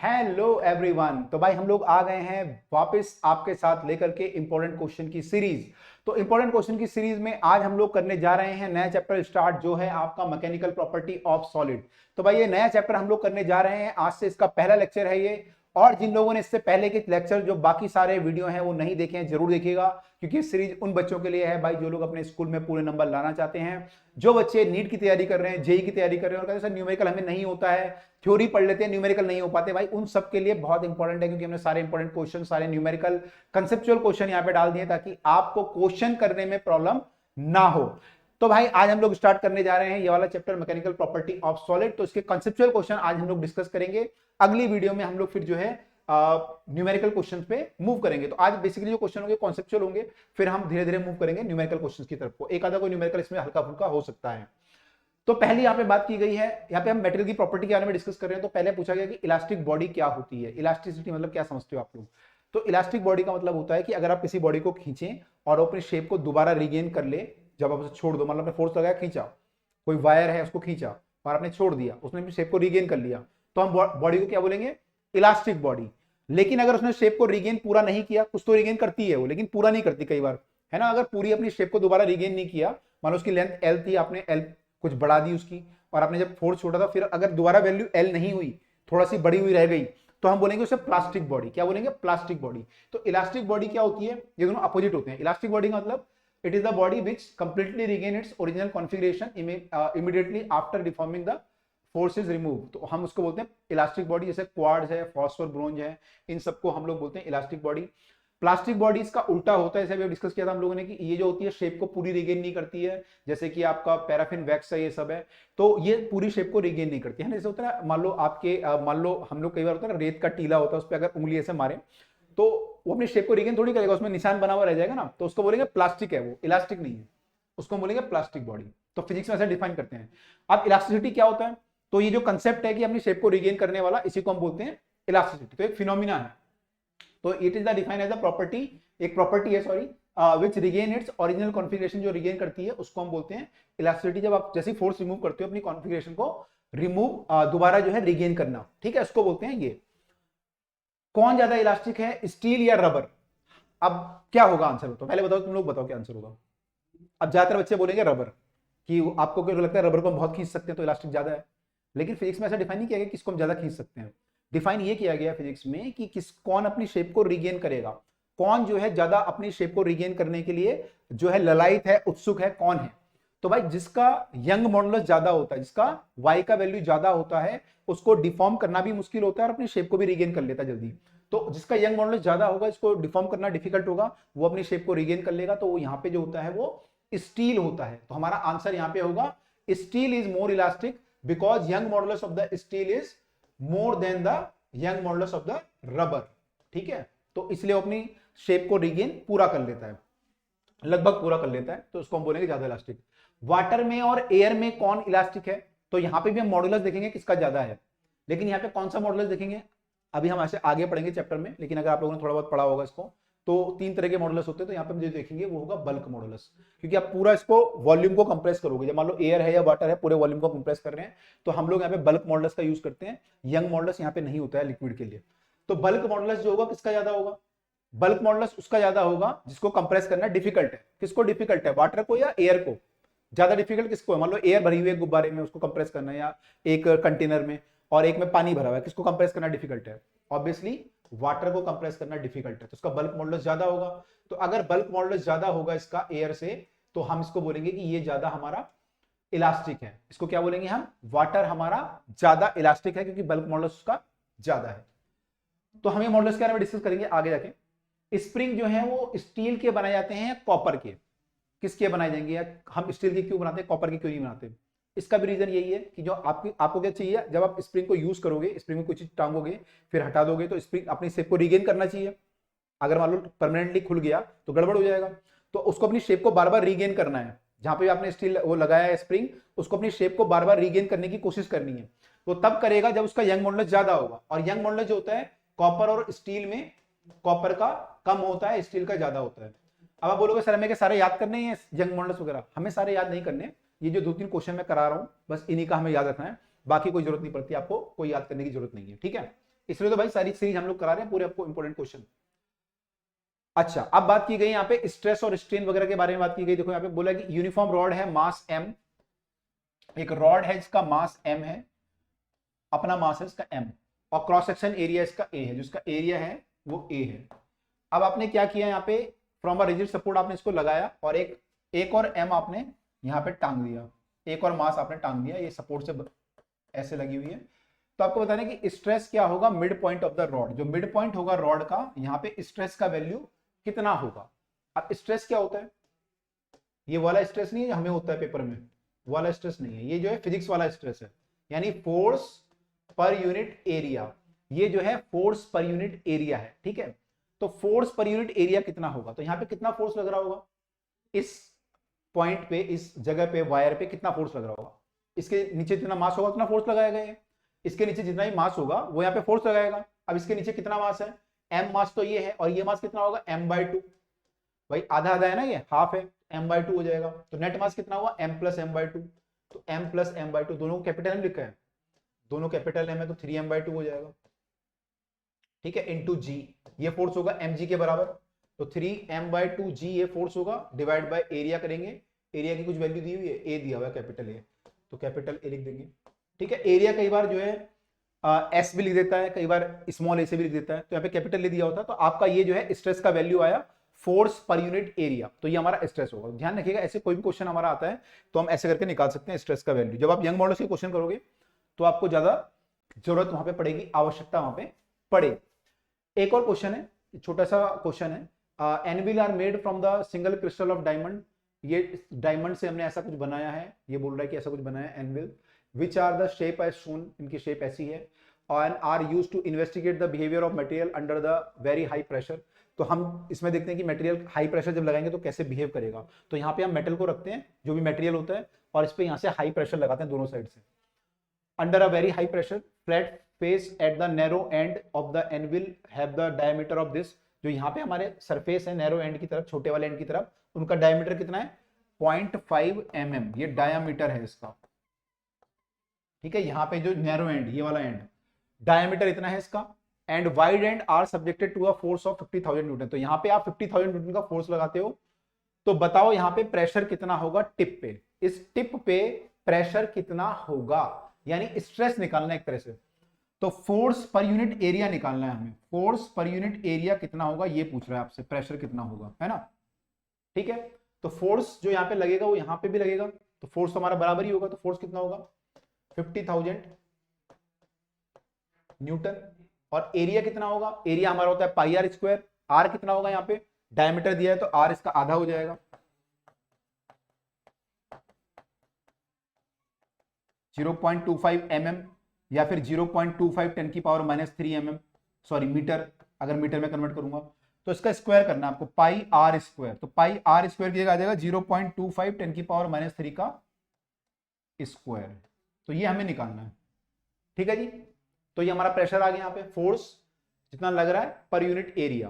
Hello everyone. तो भाई हम लोग आ गए हैं वापस आपके साथ लेकर के इंपॉर्टेंट क्वेश्चन की सीरीज। तो इंपॉर्टेंट क्वेश्चन की सीरीज में आज हम लोग करने जा रहे हैं नया चैप्टर स्टार्ट, जो है आपका मैकेनिकल प्रॉपर्टी ऑफ सॉलिड। तो भाई ये नया चैप्टर हम लोग करने जा रहे हैं, आज से इसका पहला लेक्चर है ये। और जिन लोगों ने इससे पहले के लेक्चर जो बाकी सारे वीडियो हैं वो नहीं देखे हैं, जरूर देखिएगा, क्योंकि ये सीरीज उन बच्चों के लिए है भाई जो लोग अपने स्कूल में पूरे नंबर लाना चाहते हैं। जो बच्चे नीट की तैयारी कर रहे हैं, जेई की तैयारी कर रहे हैं और कहते हैं सर न्यूमेरिकल हमें नहीं होता है, थ्योरी पढ़ लेते हैं न्यूमेरिकल नहीं हो पाते, भाई उन सब के लिए बहुत इंपॉर्टेंट है, क्योंकि हमने सारे इंपॉर्टेंट क्वेश्चन, सारे न्यूमेरिकल कंसेप्चुअल क्वेश्चन यहाँ पे डाल दिए ताकि आपको क्वेश्चन करने में प्रॉब्लम ना हो। तो भाई आज हम लोग स्टार्ट करने जा रहे हैं ये वाला chapter mechanical property of solid. तो इसके कंसेप्चुअल क्वेश्चन आज हम लोग डिस्कस करेंगे। अगली वीडियो में हम लोग फिर जो है न्यूमेरिकल क्वेश्चंस पे मूव करेंगे। तो आज बेसिकली जो क्वेश्चन होंगे कॉन्सेप्चुअल होंगे, फिर हम धीरे धीरे मूव करेंगे न्यूमेरिकल क्वेश्चंस की तरफ को। एक आधा कोई न्यूमेरिकल इसमें हल्का फुल्का हो सकता है। तो पहली यहाँ पे बात की गई है, यहाँ पे हम मेटेरियल की प्रॉपर्टी के बारे में डिस्कस कर रहे हैं। तो पहले पूछा गया कि इलास्टिक बॉडी क्या होती है। इलास्टिसिटी मतलब क्या समझते हो आप लोग? तो इलास्टिक बॉडी का मतलब होता है कि अगर आप किसी बॉडी को खींचें और अपनी शेप को दोबारा रिगेन कर ले, जब आप उसे छोड़ दो, मतलब आपने फोर्स लगाया, खींचा, कोई वायर है उसको खींचा और आपने छोड़ दिया, उसने अपनी शेप को रिगेन कर लिया, तो हम बॉडी को क्या बोलेंगे? Elastic body. लेकिन अगर उसने शेप को रिगेन पूरा नहीं किया, कुछ तो रिगेन करती है वो, लेकिन पूरा नहीं करती कई बार, है ना। अगर पूरी अपनी शेप को दोबारा रिगेन नहीं किया, मान लो उसकी लेंथ एल थी, आपने एल कुछ बढ़ा दी उसकी, और आपने जब फोर्स छोड़ा था, फिर अगर दोबारा वैल्यू एल नहीं हुई, थोड़ा सी बड़ी हुई रह गई, तो हम बोलेंगे उसे प्लास्टिक बॉडी। क्या बोलेंगे? Plastic body. तो इलास्टिक बॉडी क्या होती है? ये दोनों अपोजिट होते हैं। इलास्टिक बॉडी का मतलब it is the body which completely regain its original configuration immediately after deforming the force is remove. तो हम उसको बोलते हैं इलास्टिक बॉडी। जैसे क्वाड्स है, फॉस्फोर, ब्रोंज है, इन सबको हम लोग बोलते हैं इलास्टिक बॉडी। प्लास्टिक बॉडी इसका उल्टा होता है, जैसे अभी डिस्कस किया था हम लोगों ने कि ये जो होती है शेप को पूरी रिगेन नहीं करती है, जैसे कि आपका पैराफिन वैक्स है, ये सब है, तो ये पूरी शेप को रिगेन नहीं करती है ना। जैसे होता है, मान लो आपके मान लो हम लोग कई बार होता है ना, रेत का टीला होता है, उस पर अगर उंगली ऐसे मारे तो वो अपनी शेप को रिगेन थोड़ी करेगा, उसमें निशान बना हुआ रह जाएगा ना, तो उसको बोलेंगे प्लास्टिक है, वो इलास्टिक नहीं है, उसको बोलेंगे प्लास्टिक बॉडी। तो फिजिक्स में ऐसा डिफाइन करते हैं। अब इलास्टिसिटी क्या होता है? तो ये जो कंसेप्ट है कि अपनी शेप को रिगेन करने वाला, इसी को हम बोलते हैं इलास्टिसिटी। तो एक फिनोमिना है। तो it is the define as a property, एक प्रॉपर्टी है sorry, which regain its original configuration, जो रिगेन करती है उसको हम बोलते हैं इलास्टिसिटी। जब आप जैसे फोर्स रिमूव करते हो, अपनी कॉन्फिगरेशन को रिमूव दोबारा जो है रिगेन करना, ठीक है, उसको बोलते हैं ये। कौन ज्यादा इलास्टिक है, स्टील या रबर? अब क्या होगा आंसर? तो पहले बताओ, तुम लोग बताओ क्या आंसर होगा। अब ज्यादातर बच्चे बोलेंगे रबर, कि आपको क्या लगता है रबर को हम बहुत खींच सकते हैं तो इलास्टिक ज्यादा है। लेकिन फिजिक्स में ऐसा डिफाइन नहीं किया गया किसको हम ज्यादा खींच सकते हैं। डिफाइन ये किया गया फिजिक्स में कि कौन अपनी शेप को रिगेन करेगा, कौन जो है ज्यादा अपनी शेप को रिगेन करने के लिए जो है ललायत है, उत्सुक है, कौन है। तो भाई जिसका यंग मॉडुलस ज्यादा होता है, जिसका वाई का वैल्यू ज्यादा होता है, उसको डिफॉर्म करना भी मुश्किल होता है और अपनी शेप को भी रिगेन कर लेता है जल्दी। तो जिसका यंग मॉडुलस ज्यादा होगा, इसको डिफॉर्म करना डिफिकल्ट होगा, वो अपनी शेप को रिगेन कर लेगा। तो वो यहाँ पे जो होता है वो स्टील होता है। तो हमारा आंसर यहाँ पे होगा steel is more elastic because young modulus of the steel is more than the young modulus of the rubber. ठीक है, तो इसलिए वो अपनी शेप को रिगेन पूरा कर लेता है, लगभग पूरा कर लेता है, तो उसको हम बोलेंगे ज्यादा इलास्टिक। वाटर में और एयर में कौन इलास्टिक है? तो यहां पे भी हम मॉडुलस देखेंगे किसका ज्यादा है, लेकिन यहाँ पे कौन सा मॉडुलस देखेंगे अभी हम ऐसे आगे पढ़ेंगे चैप्टर में। लेकिन अगर आप लोगों ने थोड़ा बहुत पढ़ा होगा इसको, तो तीन तरह के मॉडुलस होते हैं। तो यहाँ पे हम जो देखेंगे वो होगा बल्क मॉडुलस, क्योंकि आप पूरा इसको वॉल्यूम को कंप्रेस करोगे। जब मान लो एयर है या वाटर है, पूरे वॉल्यूम को कंप्रेस कर रहे हैं, तो हम लोग यहाँ पे बल्क मॉडुलस का यूज करते हैं। यंग मॉडुलस यहाँ पे नहीं होता है लिक्विड के लिए। तो बल्क मॉडुलस जो होगा किसका ज्यादा होगा? बल्क मॉडुलस उसका ज्यादा होगा जिसको कंप्रेस करना डिफिकल्ट है। किसको डिफिकल्ट है, वाटर को या एयर को? ज्यादा डिफिकल्ट किसको है? मान लो एयर भरी हुई है गुब्बारे में, उसको कंप्रेस करना है, या एक कंटेनर में, और एक में पानी भरा हुआ है, किसको कंप्रेस करना डिफिकल्ट है? ऑब्वियसली वाटर को कंप्रेस करना डिफिकल्ट है, तो उसका बल्क मॉडुलस ज्यादा होगा। तो अगर बल्क मॉडुलस ज्यादा होगा इसका एयर से, तो हम इसको बोलेंगे कि ये ज्यादा हमारा इलास्टिक है। इसको क्या बोलेंगे हम? वाटर हमारा ज्यादा इलास्टिक है, क्योंकि बल्क मॉडुलस उसका ज्यादा है। तो हम ये मॉडुलस के बारे में डिस्कस करेंगे आगे जाके। स्प्रिंग जो है वो स्टील के बनाए जाते हैं या कॉपर के? किसके बनाए जाएंगे, या हम स्टील के क्यों बनाते हैं, कॉपर के क्यों नहीं बनाते? इसका भी रीजन यही है कि जो आपको क्या चाहिए, जब आप स्प्रिंग को यूज करोगे, स्प्रिंग में कोई चीज टांगोगे फिर हटा दोगे, तो स्प्रिंग अपनी शेप को रिगेन करना चाहिए। अगर मान लो परमानेंटली खुल गया तो गड़बड़ हो जाएगा, तो उसको अपनी शेप को बार बार रिगेन करना है। जहां पे आपने स्टील वो लगाया है स्प्रिंग, उसको अपनी शेप को बार बार रिगेन करने की कोशिश करनी है। तो तब करेगा जब उसका यंग मॉडुलस ज्यादा होगा, और यंग मॉडुलस जो होता है कॉपर और स्टील में, कॉपर का कम होता है, स्टील का ज्यादा होता है। अब आप बोलोगे सर हमें सारे याद करने हैं यंग मॉडुलस वगैरह? हमें सारे याद नहीं करने, ये जो दो तीन क्वेश्चन मैं करा रहा हूं बस इन्हीं का हमें याद रखना है, बाकी कोई जरूरत नहीं पड़ती, आपको कोई याद करने की जरूरत नहीं है। ठीक है, इसलिए तो भाई सारी सीरीज हम लोग करा रहे हैं पूरे आपको इंपॉर्टेंट क्वेश्चन। अच्छा, अब बात की गई यहाँ पे स्ट्रेस और स्ट्रेन वगैरह के बारे में बात की गई। देखो यहाँ पे बोला कि यूनिफॉर्म रॉड है, मास m, एक रॉड है जिसका मास m है, अपना मास है इसका m, और क्रॉस सेक्शन एरिया इसका a है, जिसका एरिया है वो a है। अब आपने क्या किया यहाँ पे, फ्रॉम अ रिजिड सपोर्ट आपने इसको लगाया और एक और m आपने यहाँ पे टांग दिया, एक और मास आपने टांग दिया, ये सपोर्ट से ऐसे लगी हुई है। तो आपको बताना है कि स्ट्रेस क्या होगा mid point of the rod, जो मिड पॉइंट होगा रॉड का, यहाँ पे स्ट्रेस का वैल्यू कितना होगा। अब स्ट्रेस क्या होता है, ये वाला स्ट्रेस नहीं है हमें होता है पेपर में, वाला स्ट्रेस नहीं है, ये जो है फिजिक्स वाला स्ट्रेस है, यानी फोर्स पर यूनिट एरिया, ये जो है फोर्स पर यूनिट एरिया है, ठीक है। तो फोर्स पर यूनिट एरिया कितना होगा, तो यहाँ पे कितना फोर्स लग रहा होगा, इस पॉइंट पे, इस जगह पे, वायर पे कितना फोर्स लग रहा होगा, इसके नीचे जितना मास होगा उतना फोर्स लगाएगा ये, इसके नीचे जितना ही मास होगा वो यहाँ पे फोर्स लगाएगा। अब इसके नीचे कितना मास है, m मास तो ये है, और ये मास कितना होगा m/2, भाई आधा आधा है ना, ये हाफ है, m/2 हो जाएगा। तो नेट मास कितना हुआ m + m/2, तो m + m/2 दोनों को कैपिटल m लिखा है, दोनों कैपिटल m है तो 3m/2 हो जाएगा, ठीक है, इंटू g, ये फोर्स होगा mg के बराबर, तो 3m/2g ये फोर्स होगा, डिवाइड बाय एरिया करेंगे, एरिया की कुछ वैल्यू दी हुई है, a दिया हुआ है कैपिटल A, तो कैपिटल A लिख देंगे, ठीक है। एरिया कई बार जो है एस भी लिख देता है, कई बार स्मॉल ए से भी लिख देता है, तो यहाँ पे कैपिटल ले दिया होता है। तो आपका ये जो है स्ट्रेस का वैल्यू आया फोर्स पर यूनिट एरिया, तो ये हमारा स्ट्रेस होगा। ध्यान रखिएगा, ऐसे कोई भी क्वेश्चन हमारा आता है तो हम ऐसे करके निकाल सकते हैं स्ट्रेस का वैल्यू। जब आप यंग मॉडल्स के क्वेश्चन करोगे तो आपको ज्यादा जरूरत वहां पे पड़ेगी, आवश्यकता वहां पे पड़ेगी। एक और क्वेश्चन है, छोटा सा क्वेश्चन है, anvil are made from the single crystal of diamond, ये डायमंड से हमने ऐसा कुछ बनाया है, ये बोल रहा है कि ऐसा कुछ बनाया है anvil, which are the shape as shown, इनकी शेप ऐसी है, and are used to investigate the behavior of material under the very high pressure। तो हम इसमें देखते हैं कि मटेरियल हाई प्रेशर जब लगाएंगे तो कैसे बिहेव करेगा। तो यहाँ पे हम मेटल को रखते हैं, जो भी मटेरियल होता है, और इस पे यहाँ से हाई प्रेशर लगाते हैं दोनों साइड से, under a very high pressure, flat face at the narrow end of the anvil have the diameter of this, जो यहाँ पे हमारे सरफेस है नैरो एंड की तरफ, छोटे वाले एंड की तरफ, उनका डायमीटर कितना है 0.5 mm, ये डायमीटर है इसका, ठीक है। यहाँ पे जो नैरो एंड, ये वाला एंड, डायमीटर इतना है इसका, and wide and are subjected to a force of 50,000 newton. तो यहाँ पे आप 50,000 न्यूटन का फोर्स लगाते हो, तो बताओ यहाँ पे प्रेशर कितना होगा टिप पे, इस टिप पे प्रेशर कितना होगा, यानी स्ट्रेस निकालना एक तरह से। तो फोर्स पर यूनिट एरिया निकालना है हमें, फोर्स पर यूनिट एरिया कितना होगा ये पूछ रहा है आपसे, प्रेशर कितना होगा, है ना, ठीक है। तो फोर्स जो यहाँ पे लगेगा वो यहाँ पे भी लगेगा, तो फोर्स तो हमारा बराबर ही होगा, तो फोर्स कितना होगा 50,000 न्यूटन, और एरिया कितना होगा, एरिया हमारा होता है πr², आर कितना होगा, यहाँ पे डायमीटर दिया है तो आर इसका आधा हो जाएगा, 0.25 mm, या फिर 0.25 10⁻³ mm, सॉरी मीटर, अगर मीटर में कन्वर्ट करूंगा तो इसका स्क्वायर करना है आपको, πr², तो πr² की जगह आ जाएगा 0.25 10⁻³ का स्क्वायर, तो ये हमें निकालना है, ठीक है जी। तो ये हमारा प्रेशर आ गया, यहाँ पे फोर्स जितना लग रहा है पर यूनिट एरिया,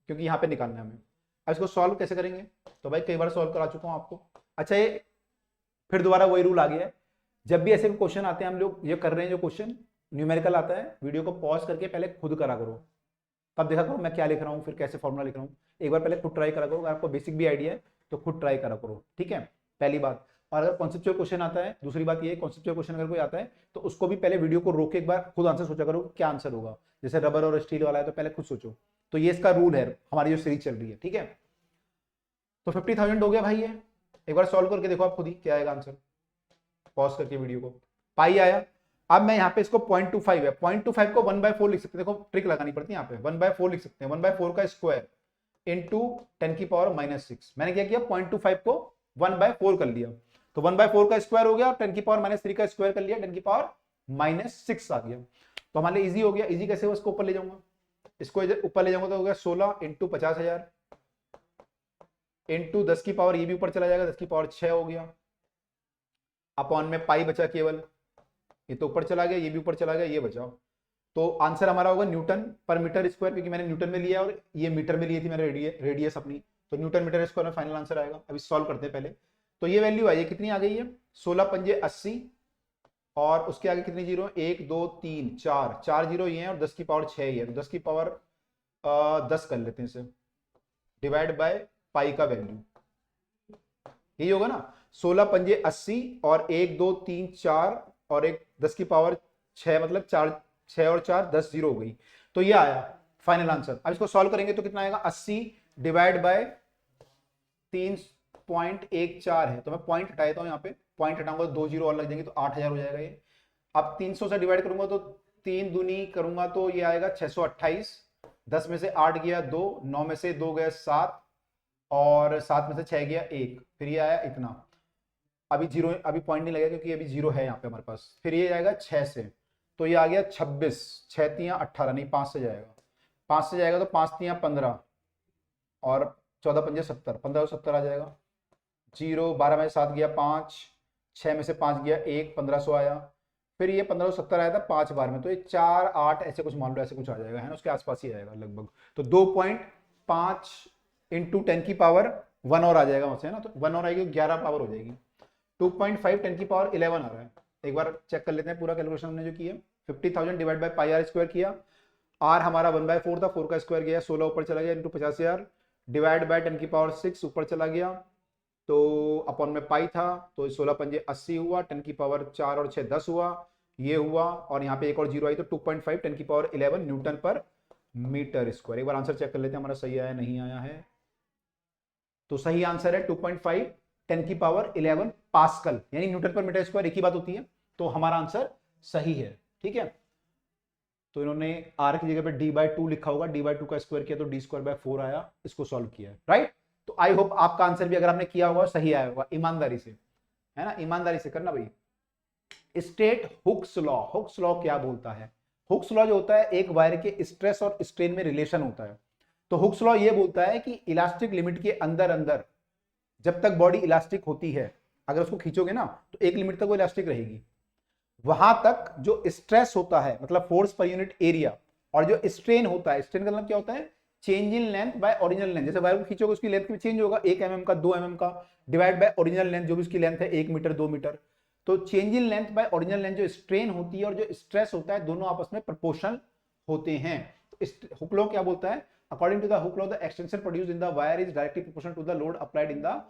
क्योंकि यहाँ पे निकालना है हमें। अब इसको सॉल्व कैसे करेंगे, तो भाई कई बार सॉल्व करा चुका हूं आपको। अच्छा, ये फिर दोबारा वही रूल आ गया है, जब भी ऐसे क्वेश्चन आते हैं, हम लोग ये कर रहे हैं, जो क्वेश्चन न्यूमेरिकल आता है, वीडियो को पॉज करके पहले खुद करा करो, तब देखा करो मैं क्या लिख रहा हूँ, फिर कैसे फॉर्मूला लिख रहा हूँ, एक बार पहले खुद ट्राई करा करो, अगर आपको बेसिक भी आइडिया है तो खुद ट्राई करा करो, ठीक है, पहली बात। और अगर कॉन्सेप्चुअल क्वेश्चन आता है, दूसरी बात ये, कॉन्सेप्चुअल क्वेश्चन अगर कोई आता है तो उसको भी पहले वीडियो को रोक के एक बार खुद आंसर सोचा करो, क्या आंसर होगा। जैसे रबर और स्टील वाला है तो पहले खुद सोचो, तो ये इसका रूल है, हमारी जो सीरीज चल रही है, ठीक है। तो 50,000 हो गया भाई, ये एक बार सॉल्व करके देखो आप खुद ही क्या आएगा आंसर, पॉज करके वीडियो को, पाई आया। अब मैं यहाँ पे इसको 0.25 है, 0.25 को 1/4 लिख सकते हैं, देखो ट्रिक लगानी पड़ती है यहाँ पे, 1/4 लिख सकते हैं, 1/4 का स्क्वायर इंटू 10⁻⁻⁶। मैंने क्या किया, 0.25 को 1/4 कर लिया, तो 1/4 का स्क्वायर हो गया, 10⁻³ का स्क्वायर कर लिया, 10⁻⁻6 आ गया। तो हमारे लिए इजी हो गया, इजी कैसे हो, इसको ऊपर ले जाऊंगा, इसको ऊपर ले जाऊंगा तो हो गया 16 इंटू 50,000 इंटू 10 की पावर, ये भी ऊपर चला जाएगा, 10 की पावर 6 हो गया, अपॉन में पाई बचा केवल, ये तो ऊपर चला गया, ये भी ऊपर चला गया, ये बचा। तो आंसर हमारा होगा न्यूटन पर मीटर स्क्वायर, क्योंकि मैंने न्यूटन में लिया और ये मीटर में ली थी मैंने रेडियस अपनी, तो न्यूटन मीटर स्क्वायर में फाइनल आंसर आएगा। अभी सॉल्व करते हैं पहले, तो ये वैल्यू आई है, कितनी आ गई है, 16×5 = 80, और उसके आगे कितनी जीरो, 1 2 3 4, 4 जीरो ये हैं और 10 की पावर 6 ही है, तो 10 की पावर 10 कर लेते हैं इसे, डिवाइड बाय पाई का वैल्यू, यही होगा ना। 16 पंजे 80 और 1 2 3 4 और एक 10 की पावर 6, मतलब 4, 6 और 4 10, जीरो हो गई। तो ये आया फाइनल आंसर। अब इसको सॉल्व करेंगे तो कितना आएगा, 80 डिवाइड बाय 3.14 है, तो मैं पॉइंट हटा देता हूं, यहाँ पे पॉइंट हटाऊंगा तो 2 जीरो और लग जाएंगे, तो 8000 हो जाएगा ये। अब 300 से डिवाइड करूंगा तो 3 दूनी करूंगा तो ये आएगा 628, 10 में से 8 गया 2, 9 में से 2 गया 7 और 7 में से 6 गया 1, फिर ये आया इतना। अभी जीरो, अभी पॉइंट नहीं लगेगा क्योंकि अभी जीरो है यहाँ पे हमारे पास। फिर ये जाएगा 6 से, तो ये आ गया 26, 6 तियां 18, नहीं 5 से जाएगा, 5 से जाएगा तो 5 तियां 15 और 14 पंजे 70, 1570 आ जाएगा। जीरो, 12 में से 7 गया 5, 6 में से 5 गया 1, 1500 आया। फिर ये 1570 आया था 5 बार में, तो ये 4 8 ऐसे कुछ मान लो, ऐसे कुछ आ जाएगा, है ना, उसके आसपास ही आएगा लगभग। तो 2.5 इंटू 10 की पावर 1 और आ जाएगा वहां से, है ना, तो 1 और आएगी 11 पावर हो जाएगी। 2.5 10 की पावर 11 आ रहा है। एक बार चेक कर लेते हैं पूरा कैलकुलेशन हमने जो किया। 50,000 divide by pi r square किया, आर हमारा 1/4 था, 4 का स्क्वायर गया, 16 ऊपर चला गया इंटू 50,000 डिवाइड बाय 10 की पावर 6 ऊपर चला गया, तो अपॉन में पाई था, तो 16 पंजे 80 हुआ, 10 की पावर 4 और 6 10 हुआ, ये हुआ, और यहाँ पे एक और जीरो आई तो 2.5 10 की पावर 11 न्यूटन पर मीटर स्क्वायर। एक बार आंसर चेक कर लेते हैं हमारा सही आया नहीं आया है। तो सही आंसर है 2.5 10 की पावर 11 पास्कल, यानी न्यूटन पर मीटर स्क्वायर एक ही बात होती है, तो हमारा आंसर सही है। ठीक है, तो इन्होंने आर की जगह पे d/2 लिखा होगा, d/2 का स्क्वायर किया तो d²/4 आया, इसको सॉल्व किया, राइट। तो आई होप आपका आंसर भी अगर आपने किया होगा सही आया होगा, ईमानदारी से, है ना, ईमानदारी से करना भाई। State Hooke's law, Hooke's law क्या बोलता है? हुक्स लॉ जो होता है एक वायर के स्ट्रेस और स्ट्रेन में रिलेशन होता है। तो हुक्स लॉ ये बोलता है कि इलास्टिक लिमिट के अंदर अंदर जब तक बॉडी इलास्टिक होती है, अगर उसको खींचोगे ना तो एक लिमिट तक वो इलास्टिक रहेगी, वहां तक जो स्ट्रेस होता है मतलब फोर्स पर यूनिट एरिया, और जो स्ट्रेन होता है, स्ट्रेन का मतलब क्या होता है, change in length bye original length. जैसे वायर को खींचोगे उसकी लेंथ भी चेंज होगा, 1 mm का 2 mm का, डिवाइड बाय ओरिजिनल लेंथ जो भी उसकी लेंथ है 1 मीटर 2 मीटर। तो change in length bye original length, जो स्ट्रेन होती है और जो स्ट्रेस होता है, दोनों आपस में प्रोपोर्शनल होते हैं। तो हुक लॉ क्या बोलता है? According to the Hooke law, the extension produced in the wire is directly proportional to the load applied in the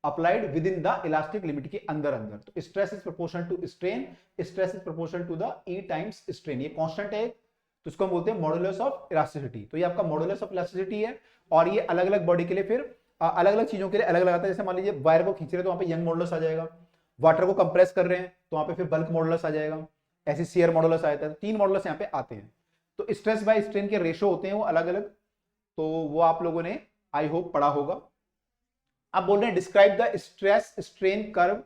applied within the elastic limit के अंदर अंदर। तो stress is proportional to strain, stress is proportional to the E times strain. ये constant है, तो इसको हम बोलते हैं मॉडुलस ऑफ इलास्टिसिटी। तो ये आपका मॉडुलस ऑफ इलास्टिसिटी है, और ये अलग अलग बॉडी के लिए फिर अलग अलग चीजों के लिए अलग अलग आता है। जैसे मान लीजिए वायर को खींच रहे हैं तो वहां पे यंग मॉडुलस आ जाएगा, वाटर को कंप्रेस कर रहे हैं तो वहां पे फिर बल्क मॉडुलस आ जाएगा, ऐसे शियर मॉडुलस आ जाता है। तो 3 मॉडुलस यहाँ पे आते हैं। तो स्ट्रेस बाय स्ट्रेन के रेशो होते हैं वो अलग अलग, तो वो आप लोगों ने आई होप पढ़ा होगा। अब बोल रहे हैं describe the stress strain curve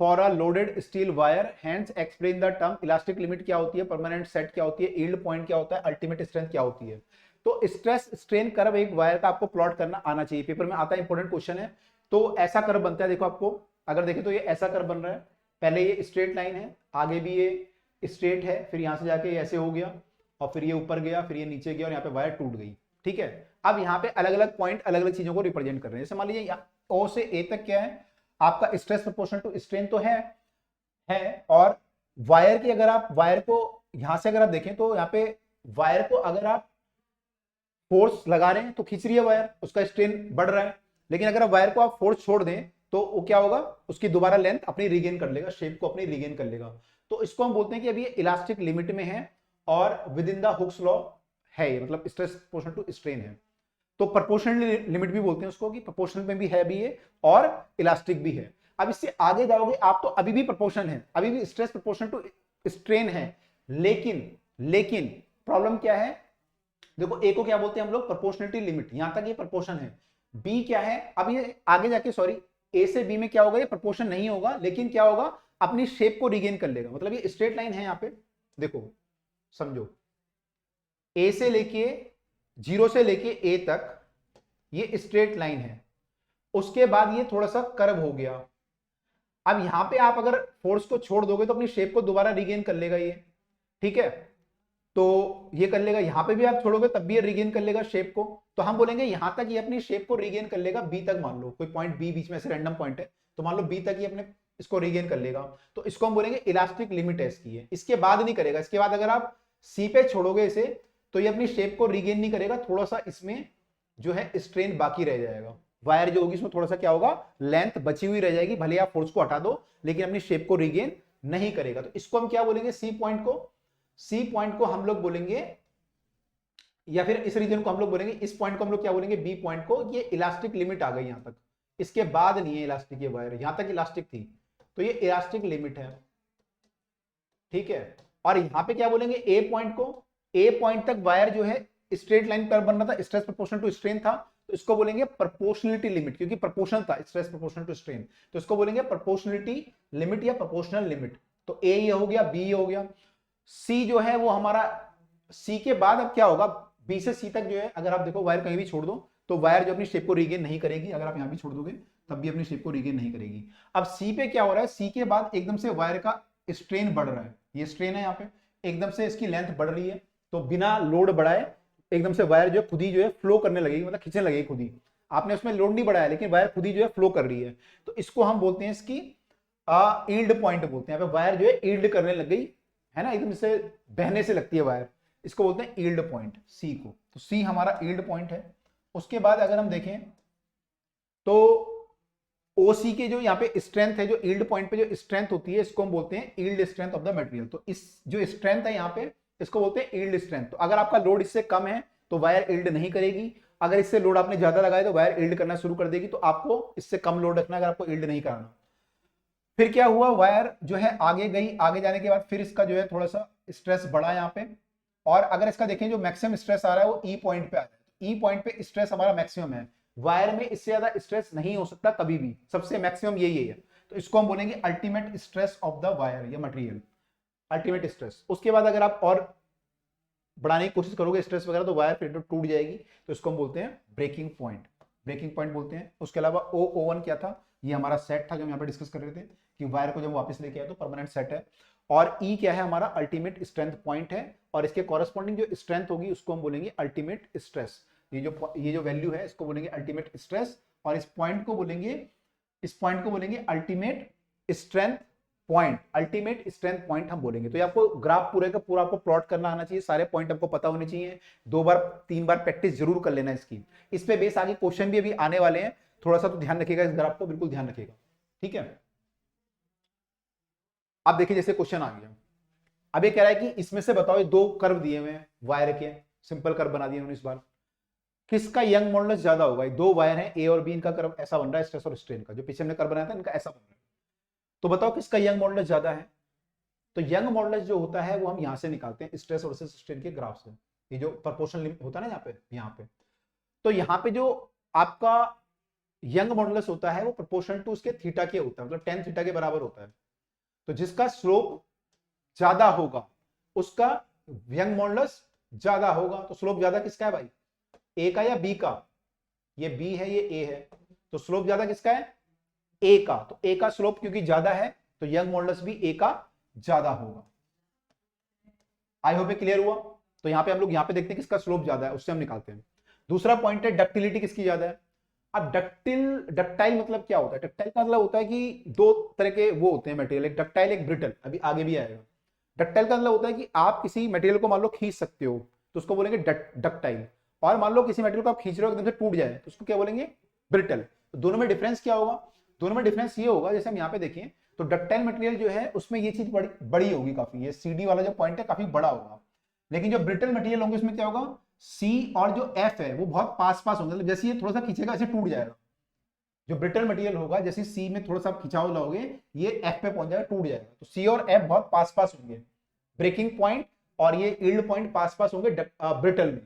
for a loaded steel wire, hands explain the term elastic limit क्या होती है, परमानेंट सेट क्या होती है, यील्ड पॉइंट क्या होता है, अल्टीमेट स्ट्रेंथ क्या होती है। तो स्ट्रेस स्ट्रेन कर्व एक वायर का आपको प्लॉट करना आना चाहिए, पेपर में आता है, इंपॉर्टेंट क्वेश्चन है। तो ऐसा कर्व बनता है, देखो आपको अगर देखें तो ये ऐसा कर्व बन रहा है, पहले ये स्ट्रेट लाइन है, आगे भी ये स्ट्रेट है, फिर यहां से जाके ऐसे हो गया, और फिर ये ऊपर गया, फिर ये नीचे गया, और यहाँ पे वायर टूट गई। ठीक है, अब यहाँ पे अलग अलग पॉइंट अलग अलग चीजों को रिप्रेजेंट कर रहे हैं। जैसे मान लीजिए ओ से ए तक क्या है आपका स्ट्रेस प्रोपोर्शनल टू स्ट्रेन तो है, और वायर की अगर आप वायर को यहां से अगर आप देखें तो यहाँ पे वायर को अगर आप फोर्स लगा रहे हैं तो खींच रही है वायर, उसका स्ट्रेन बढ़ रहा है। लेकिन अगर आप वायर को आप फोर्स छोड़ दें तो वो क्या होगा, उसकी दोबारा लेंथ अपनी रिगेन कर लेगा, शेप को अपनी रिगेन कर लेगा। तो इसको हम बोलते हैं कि अभी ये इलास्टिक लिमिट में है और with in the Hooke's law है, मतलब स्ट्रेस प्रोपोर्शनल टू स्ट्रेन है। तो प्रोपोर्शनल लिमिट भी बोलते हैं उसको, कि प्रोपोर्शनल में भी है भी ये और इलास्टिक भी है। अब इससे आगे जाओगे आप तो अभी भी प्रोपोर्शनल है, अभी भी स्ट्रेस प्रोपोर्शनल टू स्ट्रेन है, लेकिन प्रॉब्लम क्या है, देखो ए को क्या बोलते हैं हम लोग, प्रोपोर्शनलिटी लिमिट, यहां तक ये प्रोपोर्शन है। बी क्या है, अब ये आगे जाके सॉरी ए से बी में क्या होगा, ये प्रोपोर्शन नहीं होगा, लेकिन क्या होगा, अपनी शेप को रिगेन कर लेगा। मतलब ये स्ट्रेट लाइन है, यहां पे देखो समझो, ए से लेके 0 से लेके ए तक ये स्ट्रेट लाइन है, उसके बाद ये थोड़ा सा कर्व हो गया। अब यहां पे आप अगर फोर्स को छोड़ दोगे तो अपनी शेप को दोबारा रिगेन कर लेगा ये, ठीक है, तो ये कर लेगा। यहां पे भी आप छोड़ोगे तब भी ये रिगेन कर लेगा शेप को। तो हम बोलेंगे यहां तक ये अपनी शेप को रिगेन कर लेगा, बी तक मान लो कोई पॉइंट बी बीच में से रैंडम पॉइंट है, तो मान लो बी तक ये अपने इसको रीगेन कर लेगा, तो इसको हम बोलेंगे इलास्टिक लिमिट है इसकी है। इसके बाद नहीं करेगा, इसके बाद अगर आप सी पे छोड़ोगे इसे तो ये अपनी शेप को रीगेन नहीं करेगा, थोड़ा सा इसमें जो है स्ट्रेन बाकी रह जाएगा, वायर जो होगी इसमें थोड़ा सा क्या होगा, लेंथ बची हुई रह जाएगी, भले आप फोर्स को हटा दो लेकिन अपनी शेप को रीगेन नहीं करेगा। तो इसको हम क्या बोलेंगे, सी पॉइंट को, सी पॉइंट को हम लोग बोलेंगे, या फिर इस रीजन को हम लोग बोलेंगे, इस पॉइंट को हम लोग क्या बोलेंगे, बी पॉइंट को। ये इलास्टिक लिमिट आ गई यहां तक, इसके बाद नहीं है इलास्टिक, ये वायर यहां तक इलास्टिक थी तो ये इलास्टिक लिमिट है, ठीक है। और यहां पे क्या बोलेंगे, ए पॉइंट को, ए पॉइंट तक वायर जो है स्ट्रेट लाइन पर बन रहा था, स्ट्रेस प्रोपोर्शनल टू स्ट्रेन था, तो इसको बोलेंगे प्रोपोर्शनलिटी लिमिट, क्योंकि प्रोपोर्शनल था, स्ट्रेस प्रोपोर्शनल टू स्ट्रेन, तो इसको बोलेंगे प्रोपोर्शनलिटी लिमिट या प्रोपोर्शनल लिमिट। तो ए ये हो गया, बी ये हो गया, सी जो है वो हमारा, सी के बाद अब क्या होगा, बी से सी तक जो है अगर आप देखो वायर कहीं भी छोड़ दो तो वायर जो अपनी शेप को रीगेन नहीं करेगी, अगर आप यहां भी छोड़ दोगे तब भी अपनी शेप को रीगेन नहीं करेगी। अब सी पे क्या हो रहा है, सी के बाद एकदम से वायर का स्ट्रेन बढ़ रहा है, ये स्ट्रेन है यहाँ पे, एकदम से इसकी लेंथ बढ़ रही है, तो बिना लोड बढ़ाए एकदम से वायर जो है खुद ही जो है फ्लो करने लगेगी, मतलब खींचने लगेगी खुद ही, आपने उसमें लोड नहीं बढ़ाया लेकिन वायर खुद ही जो है फ्लो कर रही है, तो इसको हम बोलते हैं इसकी ईल्ड पॉइंट बोलते हैं। वायर जो है ईल्ड करने लग गई है ना, एकदम से बहने से लगती है वायर, इसको बोलते हैं ईल्ड पॉइंट, सी को। तो सी हमारा ईल्ड पॉइंट है। उसके बाद अगर हम देखें तो ओसी के जो यहाँ पे स्ट्रेंथ है, जो ईल्ड पॉइंट पे जो स्ट्रेंथ होती है, इसको हम बोलते हैं yield strength of the material. तो इस जो स्ट्रेंथ है यहाँ पे, इसको बोलते हैं ईल्ड स्ट्रेंथ। तो अगर आपका लोड इससे कम है तो वायर ईल्ड नहीं करेगी, अगर इससे लोड आपने ज्यादा लगाया तो वायर ईल्ड करना शुरू कर देगी। तो आपको इससे कम लोड रखना, अगर आपको ईल्ड नहीं कराना। फिर क्या हुआ, वायर जो है आगे गई, आगे जाने के बाद फिर इसका जो है थोड़ा सा स्ट्रेस बढ़ा यहाँ पे, और अगर इसका देखें जो मैक्सिमम स्ट्रेस आ रहा है वो ई पॉइंट पे आ रहा है, तो ई पॉइंट पे स्ट्रेस हमारा मैक्सिमम है, वायर में इससे ज्यादा स्ट्रेस नहीं हो सकता कभी भी, सबसे मैक्सिमम यही है। तो इसको हम बोलेंगे ultimate stress of the wire या मटेरियल, अल्टीमेट स्ट्रेस। उसके बाद अगर आप और बढ़ाने की कोशिश करोगे स्ट्रेस वगैरह तो वायर फिर टूट जाएगी, तो इसको हम बोलते हैं ब्रेकिंग पॉइंट, ब्रेकिंग पॉइंट बोलते हैं। उसके अलावा O1 क्या था, ये हमारा सेट था जो हम यहाँ पे डिस्कस कर रहे थे कि वायर को जब वापस लेके आए तो परमानेंट सेट है। और ई क्या है, हमारा अल्टीमेट स्ट्रेंथ पॉइंट है, और इसके कॉरेस्पॉन्डिंग जो स्ट्रेंथ होगी उसको हम बोलेंगे अल्टीमेट स्ट्रेस। ये जो वैल्यू है इसको बोलेंगे अल्टीमेट स्ट्रेस, और इस पॉइंट को बोलेंगे, इस पॉइंट को बोलेंगे ultimate strength point, ultimate strength point हम बोलेंगे। तो ये आपको ग्राफ पूरे का पूरा आपको प्लॉट करना आना चाहिए, सारे पॉइंट आपको पता होने चाहिए, 2 बार 3 बार प्रैक्टिस जरूर कर लेना इसकी। इस पे बेस आगे क्वेश्चन भी अभी आने वाले हैं, थोड़ा सा तो ध्यान रखिएगा, इस ग्राफ को बिल्कुल ध्यान रखिएगा, ठीक है। अब देखिए जैसे क्वेश्चन आ गया, अब ये कह रहा है कि इसमें से बताओ, ये 2 कर्व दिए हुए हैं वायर के, सिंपल कर्व बना दिए उन्होंने इस बार, किसका यंग मॉडुलस ज्यादा होगा। ये 2 वायर हैं ए और बी, इनका कर्व ऐसा बन रहा है, स्ट्रेस और स्ट्रेन का, जो पीछे हमने कर्व बनाया था इनका ऐसा बन रहा है। तो बताओ किसका यंग मॉडुलस ज्यादा है। तो यंग मॉडुलस जो होता है वो हम यहां से निकालते हैं स्ट्रेस वर्सेस स्ट्रेन के ग्राफ से, ये जो प्रोपोर्शनल लिमिट होता है ना यहाँ पे, तो यहाँ पे जो आपका यंग मॉडुलस होता है वो प्रोपोर्शनल टू उसके थीटा के होता है, मतलब tan थीटा के बराबर होता है। तो जिसका स्लोप ज्यादा होगा उसका यंग मॉडुलस ज्यादा होगा। तो स्लोप ज्यादा किसका है भाई, ए का या बी का, ये बी है ये ए है, तो स्लोप ज्यादा किसका है, ए का। तो ए का स्लोप क्योंकि ज्यादा है तो यंग मॉडुलस भी ए का ज्यादा होगा। आई होप क्लियर हुआ। तो यहां पे हम लोग यहां पे देखते हैं किसका स्लोप ज्यादा है, उससे हम निकालते हैं। दूसरा पॉइंट है डक्टिलिटी किसकी ज्यादा है। अब डक्टाइल मतलब क्या होता है, डक्टाइल का मतलब होता है कि 2 तरह के वो होते हैं मटेरियल, एक डक्टाइल एक ब्रिटल, अभी आगे भी आएगा। डक्टाइल का मतलब होता है कि आप किसी मटेरियल को मान लो खींच सकते हो तो उसको बोलेंगे डक्टाइल, और मान लो किसी मटेरियल को आप खींच रहे हो एकदम से टूट जाए तो उसको क्या बोलेंगे, ब्रिटल। तो दोनों में डिफरेंस क्या होगा, दोनों में डिफरेंस ये होगा, जैसे हम यहाँ पे देखें तो डक्टाइल मटेरियल जो है उसमें ये चीज बड़ी होगी काफी, ये CD वाला जो पॉइंट है काफी बड़ा होगा, लेकिन जो ब्रिटल मटेरियल होंगे उसमें क्या होगा, C और जो F है वो बहुत पास पास होंगे, मतलब जैसे ये थोड़ा सा खींचेगा ऐसे टूट जाएगा। जो ब्रिटल मटेरियल होगा जैसे C में थोड़ा सा खिंचाव लाओगे ये F पे पहुंच जाएगा, टूट जाएगा। तो C और F बहुत पास पास होंगे ब्रेकिंग पॉइंट, और ये यील्ड पॉइंट पास पास होंगे ब्रिटल में।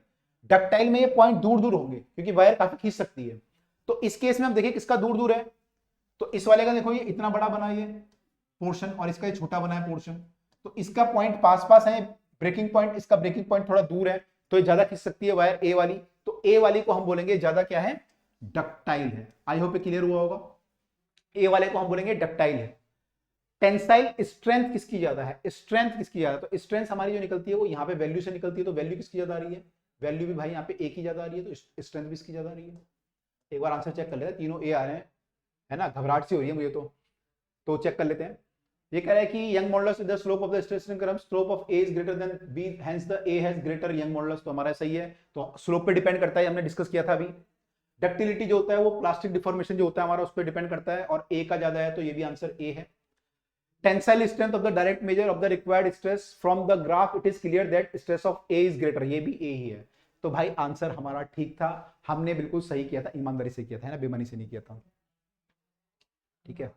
डक्टाइल में ये पॉइंट दूर दूर होंगे क्योंकि वायर काफी खींच सकती है। तो इस केस में हम देखें किसका दूर दूर है, तो इस वाले का देखो ये इतना बड़ा बना ये पोर्शन और इसका ये छोटा बना है पोर्शन, तो इसका पॉइंट पास पास है ब्रेकिंग पॉइंट, इसका ब्रेकिंग पॉइंट थोड़ा दूर है, तो ये ज्यादा खींच सकती है वायर ए वाली। तो ए वाली को हम बोलेंगे ज्यादा क्या है, डक्टाइल है। आई होप क्लियर हुआ होगा। ए वाले को हम बोलेंगे डक्टाइल है। टेंसाइल स्ट्रेंथ किसकी ज्यादा है, स्ट्रेंथ किसकी ज्यादा, तो स्ट्रेंथ हमारी जो निकलती है वो यहाँ पे वैल्यू से निकलती है, तो वैल्यू किसकी ज्यादा आ रही है, वैल्यू भी भाई यहाँ पे ए की ज्यादा आ रही है, तो स्ट्रेंथ भी इसकी ज्यादा आ रही है। एक बार आंसर चेक कर लेते हैं, तीनों ए आ रहे हैं, है ना, घबराहट सी हो रही है मुझे तो तो चेक कर लेते हैं। ये कह रहा है कि Young modulus is the slope of the statistic curve, slope of A is greater than B, hence the A has greater Young modulus. तो हमारा सही है, तो स्लोप पे डिपेंड करता है, हमने डिस्कस किया था अभी। डक्टिलिटी जो होता है वो प्लास्टिक डिफॉर्मेशन जो होता है हमारा उस पर डिपेंड करता है, और ए का ज्यादा है, तो ये भी आंसर ए है। Tensile strength of the direct measure of the required stress from the graph, it is clear that stress of A is greater, ये भी ए ही है। तो भाई आंसर हमारा ठीक था, हमने बिल्कुल सही किया था, ईमानदारी से किया था, है ना, बेईमानी से नहीं किया था। ठीक है,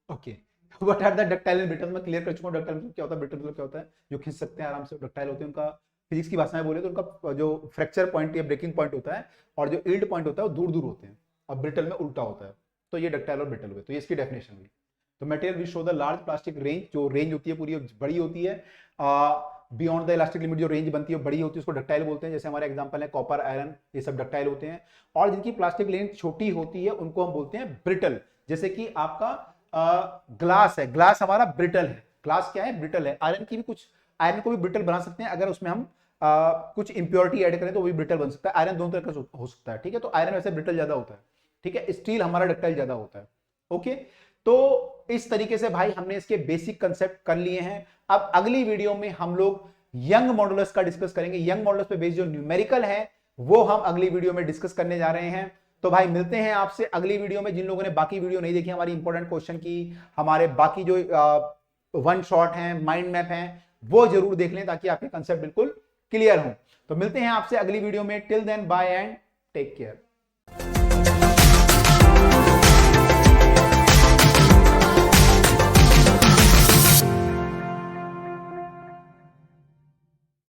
okay. What are the ductile and brittle, मैं क्लियर कर चुका हूं। डक्टाइल मतलब क्या होता है, ब्रिटल मतलब क्या होता है, जो खींच सकते हैं आराम से। डक्टाइल होते हैं, उनका फिजिक्स की भाषा में बोले तो उनका जो फ्रैक्चर पॉइंट या ब्रेकिंग पॉइंट होता है और जो यील्ड पॉइंट होता है वो दूर दूर होते हैं, और ब्रिटल में उल्टा होता है। तो ये डक्टाइल और ब्रिटल हुए, तो ये इसकी डेफिनेशन हुई। तो material which show the large plastic range, जो रेंज होती है पूरी बड़ी होती है, बियॉन्ड द इलास्टिक लिमिट जो रेंज बनती है बड़ी होती है, उसको डक्टाइल बोलते हैं। जैसे हमारे एग्जांपल है कॉपर, आयरन, ये सब डक्टाइल होते हैं। और जिनकी प्लास्टिक लेंथ छोटी होती है उनको हम बोलते हैं ब्रिटल। जैसे कि आपका ग्लास है, ग्लास हमारा ब्रिटल है। ग्लास क्या है, ब्रिटल है। आयरन की भी कुछ, आयरन को भी ब्रिटल बना सकते हैं अगर उसमें हम कुछ इंप्योरिटी ऐड करें तो वो भी ब्रिटल बन सकता है। आयरन दोनों तरह का हो सकता है, ठीक है। तो आयरन वैसे ब्रिटल ज्यादा होता है, ठीक है। स्टील हमारा डक्टाइल ज्यादा होता है, ओके। तो इस तरीके से भाई हमने इसके बेसिक कंसेप्ट कर लिए हैं। अब अगली वीडियो में हम लोग यंग मॉडुलस का डिस्कस करेंगे। यंग मॉडुलस पे बेस्ड जो न्यूमेरिकल है वो हम अगली वीडियो में डिस्कस करने जा रहे हैं। तो भाई मिलते हैं आपसे अगली वीडियो में। जिन लोगों ने बाकी वीडियो नहीं देखी हमारी इंपॉर्टेंट क्वेश्चन की, हमारे बाकी जो वन शॉट हैं, माइंड मैप हैं, वो जरूर देख लें ताकि आपके कंसेप्ट बिल्कुल क्लियर हो। तो मिलते हैं आपसे अगली वीडियो में। Till then bye and take care.